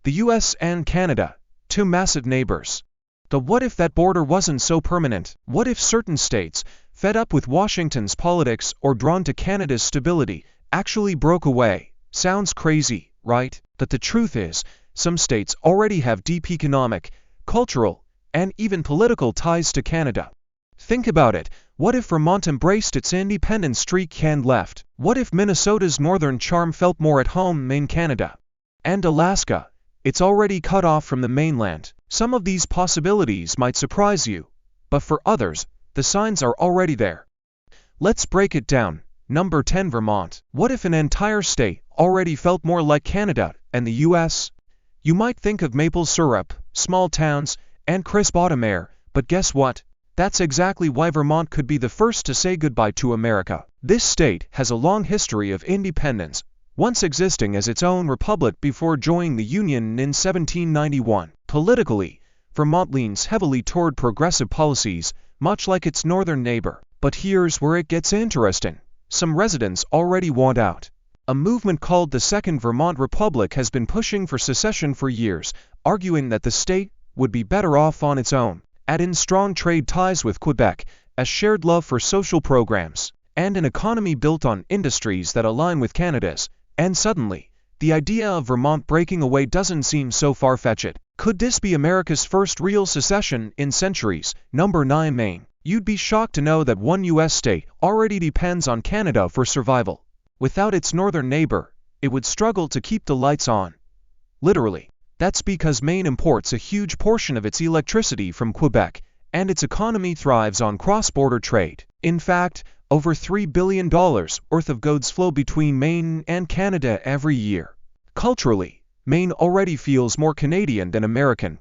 The US and Canada, two massive neighbors. The what if that border wasn't so permanent? What if certain states, fed up with Washington's politics or drawn to Canada's stability, actually broke away? Sounds crazy, right? But the truth is, some states already have deep economic, cultural, and even political ties to Canada. Think about it. What if Vermont embraced its independent streak and left? What if Minnesota's northern charm felt more at home in Canada? And Alaska, it's already cut off from the mainland. Some of these possibilities might surprise you, but for others, the signs are already there. Let's break it down. Number 10, Vermont. What if an entire state already felt more like Canada and the US? You might think of maple syrup, small towns, and crisp autumn air, but guess what? That's exactly why Vermont could be the first to say goodbye to America. This state has a long history of independence, once existing as its own republic before joining the Union in 1791. Politically, Vermont leans heavily toward progressive policies, much like its northern neighbor. But here's where it gets interesting. Some residents already want out. A movement called the Second Vermont Republic has been pushing for secession for years, arguing that the state would be better off on its own. Add in strong trade ties with Quebec, a shared love for social programs, and an economy built on industries that align with Canada's, and suddenly, the idea of Vermont breaking away doesn't seem so far-fetched. Could this be America's first real secession in centuries? Number 9, Maine. You'd be shocked to know that one US state already depends on Canada for survival. Without its northern neighbor, it would struggle to keep the lights on. Literally. That's because Maine imports a huge portion of its electricity from Quebec, and its economy thrives on cross-border trade. In fact, over $3 billion worth of goods flow between Maine and Canada every year. Culturally, Maine already feels more Canadian than American.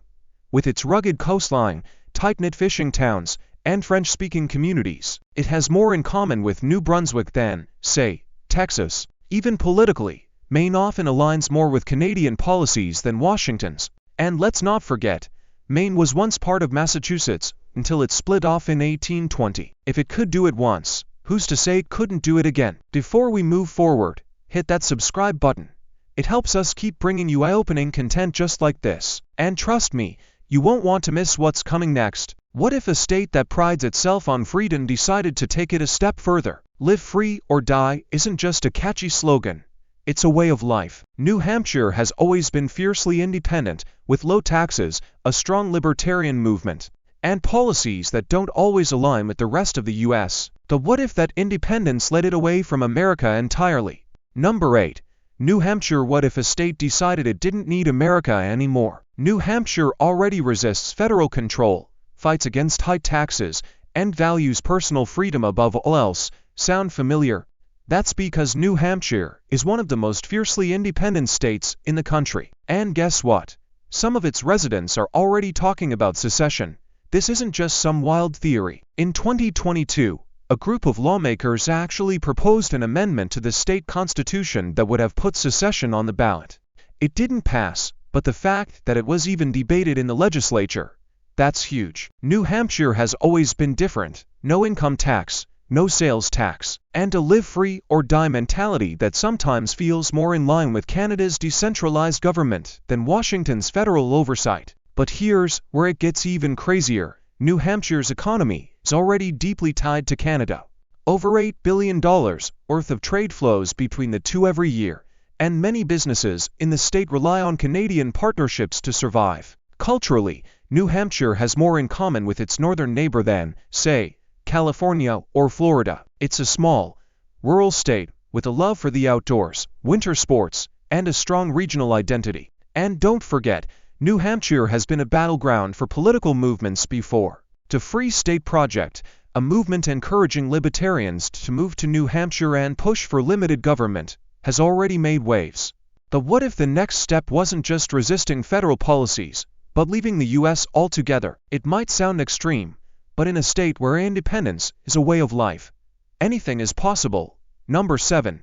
With its rugged coastline, tight-knit fishing towns, and French-speaking communities, it has more in common with New Brunswick than, say, Texas. Even politically, Maine often aligns more with Canadian policies than Washington's. And let's not forget, Maine was once part of Massachusetts until it split off in 1820. If it could do it once, who's to say it couldn't do it again? Before we move forward, hit that subscribe button. It helps us keep bringing you eye-opening content just like this. And trust me, you won't want to miss what's coming next. What if a state that prides itself on freedom decided to take it a step further? Live free or die isn't just a catchy slogan. It's a way of life. New Hampshire has always been fiercely independent, with low taxes, a strong libertarian movement, and policies that don't always align with the rest of the US. The what if that independence led it away from America entirely? Number 8. New Hampshire. What if a state decided it didn't need America anymore? New Hampshire already resists federal control, fights against high taxes, and values personal freedom above all else. Sound familiar? That's because New Hampshire is one of the most fiercely independent states in the country. And guess what? Some of its residents are already talking about secession. This isn't just some wild theory. In 2022, a group of lawmakers actually proposed an amendment to the state constitution that would have put secession on the ballot. It didn't pass, but the fact that it was even debated in the legislature, that's huge. New Hampshire has always been different. No income tax, no sales tax, and a live free or die mentality that sometimes feels more in line with Canada's decentralized government than Washington's federal oversight. But here's where it gets even crazier. New Hampshire's economy is already deeply tied to Canada. Over $8 billion worth of trade flows between the two every year, and many businesses in the state rely on Canadian partnerships to survive. Culturally, New Hampshire has more in common with its northern neighbor than, say, California or Florida. It's a small, rural state with a love for the outdoors, winter sports, and a strong regional identity. And don't forget, New Hampshire has been a battleground for political movements before. The Free State Project, a movement encouraging libertarians to move to New Hampshire and push for limited government, has already made waves. But what if the next step wasn't just resisting federal policies, but leaving the US altogether? It might sound extreme, but in a state where independence is a way of life, anything is possible. Number 7.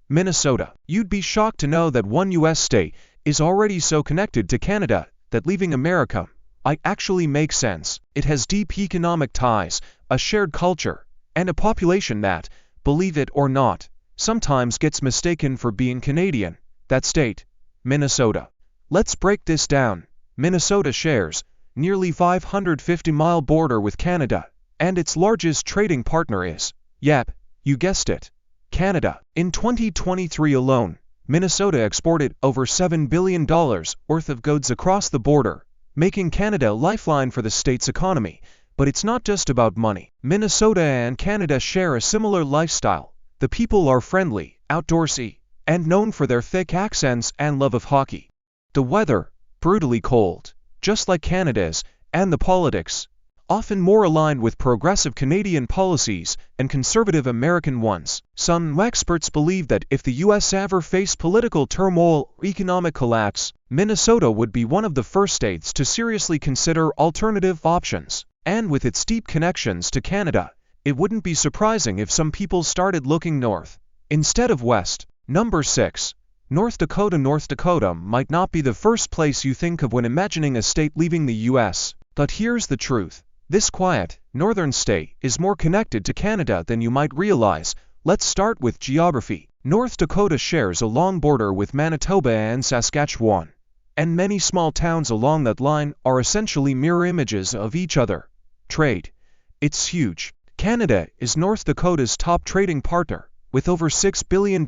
Minnesota. You'd be shocked to know that one US state is already so connected to Canada that leaving America actually makes sense. It has deep economic ties, a shared culture, and a population that, believe it or not, sometimes gets mistaken for being Canadian. That state, Minnesota. Let's break this down. Minnesota shares nearly 550-mile border with Canada, and its largest trading partner is, yep, you guessed it, Canada. In 2023 alone, Minnesota exported over $7 billion worth of goods across the border, making Canada a lifeline for the state's economy. But it's not just about money. Minnesota and Canada share a similar lifestyle. The people are friendly, outdoorsy, and known for their thick accents and love of hockey. The weather, brutally cold, just like Canada's, and the politics, often more aligned with progressive Canadian policies and conservative American ones. Some experts believe that if the U.S. ever faced political turmoil or economic collapse, Minnesota would be one of the first states to seriously consider alternative options. And with its deep connections to Canada, it wouldn't be surprising if some people started looking north instead of west. Number 6. North Dakota. North Dakota might not be the first place you think of when imagining a state leaving the U.S., but here's the truth. This quiet, northern state is more connected to Canada than you might realize. Let's start with geography. North Dakota shares a long border with Manitoba and Saskatchewan, and many small towns along that line are essentially mirror images of each other. Trade. It's huge. Canada is North Dakota's top trading partner, with over $6 billion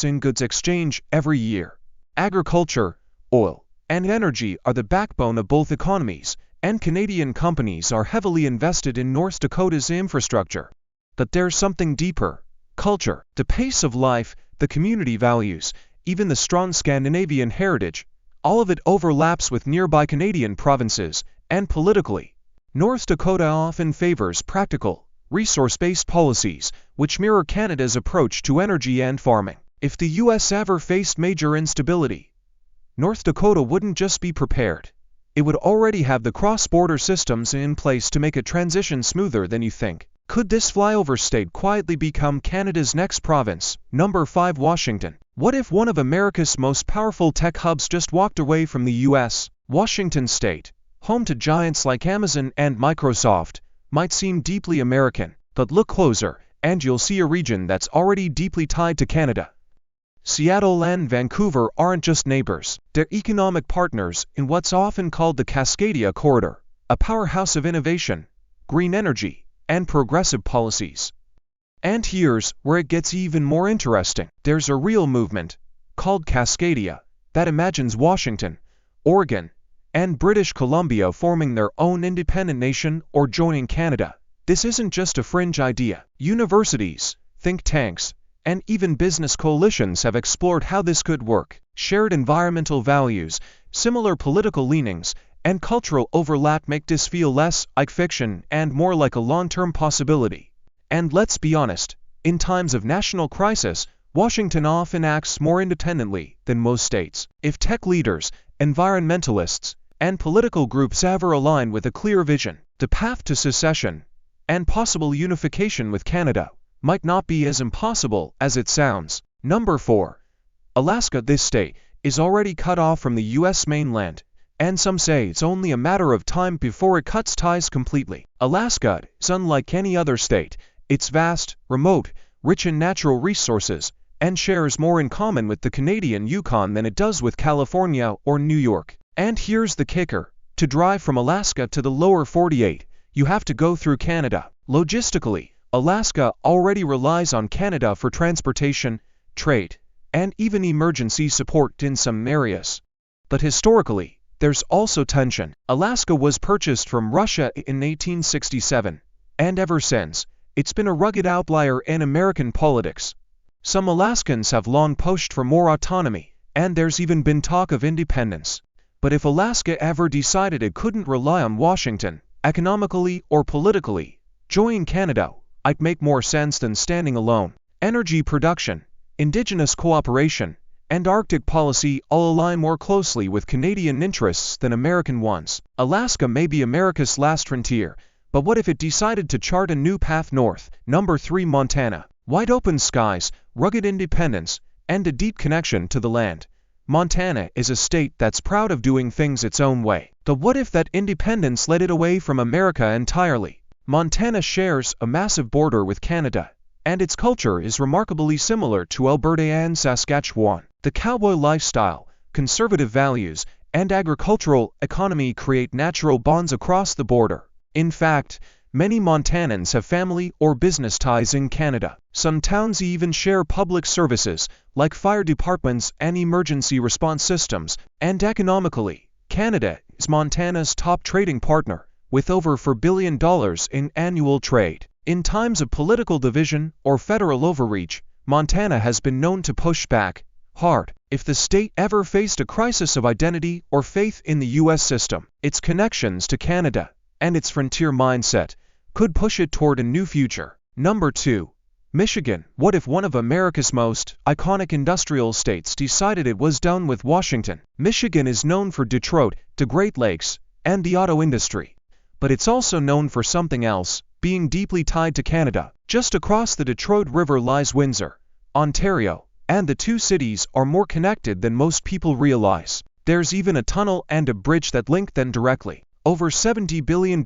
in goods exchange every year. Agriculture, oil, and energy are the backbone of both economies, and Canadian companies are heavily invested in North Dakota's infrastructure. But there's something deeper. Culture, the pace of life, the community values, even the strong Scandinavian heritage, all of it overlaps with nearby Canadian provinces, and politically, North Dakota often favors practical, resource-based policies, which mirror Canada's approach to energy and farming. If the U.S. ever faced major instability, North Dakota wouldn't just be prepared. It would already have the cross-border systems in place to make a transition smoother than you think. Could this flyover state quietly become Canada's next province? Number 5. Washington. What if one of America's most powerful tech hubs just walked away from the U.S.? Washington State, home to giants like Amazon and Microsoft, might seem deeply American, but look closer, and you'll see a region that's already deeply tied to Canada. Seattle and Vancouver aren't just neighbors, they're economic partners in what's often called the Cascadia Corridor, a powerhouse of innovation, green energy, and progressive policies. And here's where it gets even more interesting. There's a real movement, called Cascadia, that imagines Washington, Oregon, and British Columbia forming their own independent nation or joining Canada. This isn't just a fringe idea. Universities, think tanks, and even business coalitions have explored how this could work. Shared environmental values, similar political leanings, and cultural overlap make this feel less like fiction and more like a long-term possibility. And let's be honest, in times of national crisis, Washington often acts more independently than most states. If tech leaders, environmentalists, and political groups ever align with a clear vision, the path to secession and possible unification with Canada might not be as impossible as it sounds. Number 4. Alaska. This state is already cut off from the U.S. mainland, and some say it's only a matter of time before it cuts ties completely. Alaska is unlike any other state. It's vast, remote, rich in natural resources, and shares more in common with the Canadian Yukon than it does with California or New York. And here's the kicker. To drive from Alaska to the lower 48, you have to go through Canada. Logistically, Alaska already relies on Canada for transportation, trade, and even emergency support in some areas. But historically, there's also tension. Alaska was purchased from Russia in 1867, and ever since, it's been a rugged outlier in American politics. Some Alaskans have long pushed for more autonomy, and there's even been talk of independence. But if Alaska ever decided it couldn't rely on Washington, economically or politically, joining Canada might make more sense than standing alone. Energy production, indigenous cooperation, and Arctic policy all align more closely with Canadian interests than American ones. Alaska may be America's last frontier, but what if it decided to chart a new path north? Number 3. Montana. Wide open skies, rugged independence, and a deep connection to the land. Montana is a state that's proud of doing things its own way. But what if that independence led it away from America entirely? Montana shares a massive border with Canada, and its culture is remarkably similar to Alberta and Saskatchewan. The cowboy lifestyle, conservative values, and agricultural economy create natural bonds across the border. In fact, many Montanans have family or business ties in Canada. Some towns even share public services, like fire departments and emergency response systems, and economically, Canada is Montana's top trading partner, with over $4 billion in annual trade. In times of political division or federal overreach, Montana has been known to push back hard. If the state ever faced a crisis of identity or faith in the U.S. system, its connections to Canada and its frontier mindset could push it toward a new future. Number 2. Michigan. What if one of America's most iconic industrial states decided it was done with Washington? Michigan is known for Detroit, the Great Lakes, and the auto industry. But it's also known for something else, being deeply tied to Canada. Just across the Detroit River lies Windsor, Ontario, and the two cities are more connected than most people realize. There's even a tunnel and a bridge that link them directly. Over $70 billion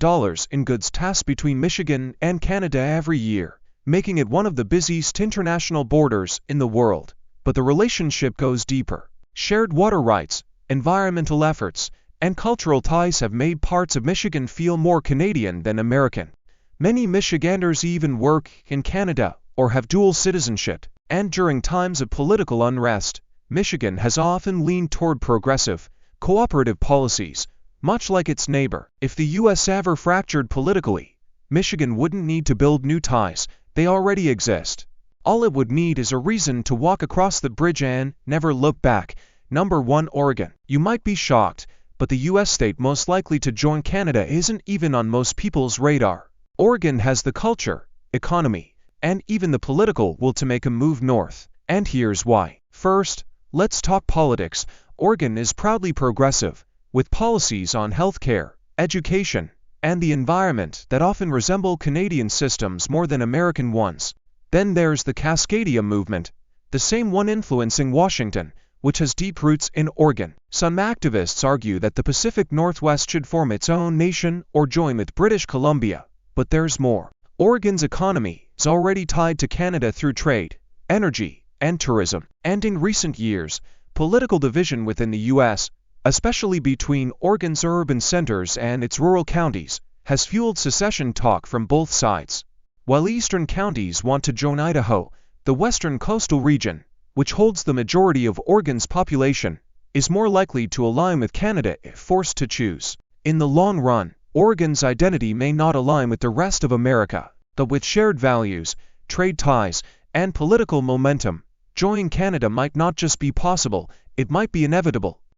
in goods pass between Michigan and Canada every year, making it one of the busiest international borders in the world. But the relationship goes deeper. Shared water rights, environmental efforts, and cultural ties have made parts of Michigan feel more Canadian than American. Many Michiganders even work in Canada or have dual citizenship, and during times of political unrest, Michigan has often leaned toward progressive, cooperative policies, much like its neighbor. If the U.S. ever fractured politically, Michigan wouldn't need to build new ties, they already exist. All it would need is a reason to walk across the bridge and never look back. Number 1. Oregon. You might be shocked, but the U.S. state most likely to join Canada isn't even on most people's radar. Oregon has the culture, economy, and even the political will to make a move north. And here's why. First, let's talk politics. Oregon is proudly progressive, with policies on healthcare, education, and the environment that often resemble Canadian systems more than American ones. Then there's the Cascadia movement, the same one influencing Washington, which has deep roots in Oregon. Some activists argue that the Pacific Northwest should form its own nation or join with British Columbia. But there's more. Oregon's economy is already tied to Canada through trade, energy, and tourism. And in recent years, political division within the U.S., especially between Oregon's urban centers and its rural counties, has fueled secession talk from both sides. While eastern counties want to join Idaho, the western coastal region, which holds the majority of Oregon's population, is more likely to align with Canada if forced to choose. In the long run, Oregon's identity may not align with the rest of America, but with shared values, trade ties, and political momentum, joining Canada might not just be possible, it might be inevitable.